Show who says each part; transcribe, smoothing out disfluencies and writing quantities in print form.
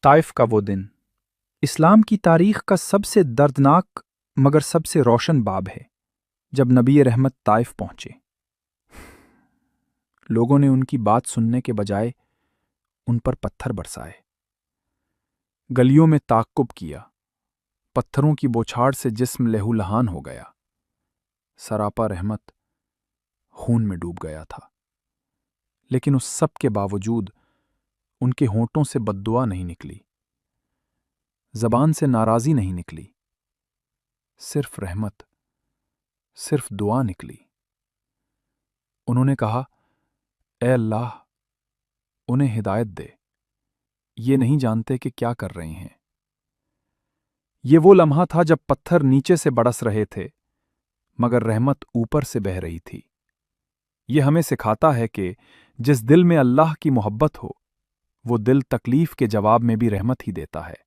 Speaker 1: طائف کا وہ دن اسلام کی تاریخ کا سب سے دردناک مگر سب سے روشن باب ہے، جب نبی رحمت طائف پہنچے۔ لوگوں نے ان کی بات سننے کے بجائے ان پر پتھر برسائے، گلیوں میں تعقب کیا، پتھروں کی بوچھاڑ سے جسم لہو لہان ہو گیا۔ سراپا رحمت خون میں ڈوب گیا تھا، لیکن اس سب کے باوجود ان کے ہونٹوں سے بد دعا نہیں نکلی، زبان سے ناراضی نہیں نکلی، صرف رحمت، صرف دعا نکلی۔ انہوں نے کہا، اے اللہ، انہیں ہدایت دے، یہ نہیں جانتے کہ کیا کر رہے ہیں۔ یہ وہ لمحہ تھا جب پتھر نیچے سے برس رہے تھے مگر رحمت اوپر سے بہہ رہی تھی۔ یہ ہمیں سکھاتا ہے کہ جس دل میں اللہ کی محبت ہو، وہ دل تکلیف کے جواب میں بھی رحمت ہی دیتا ہے۔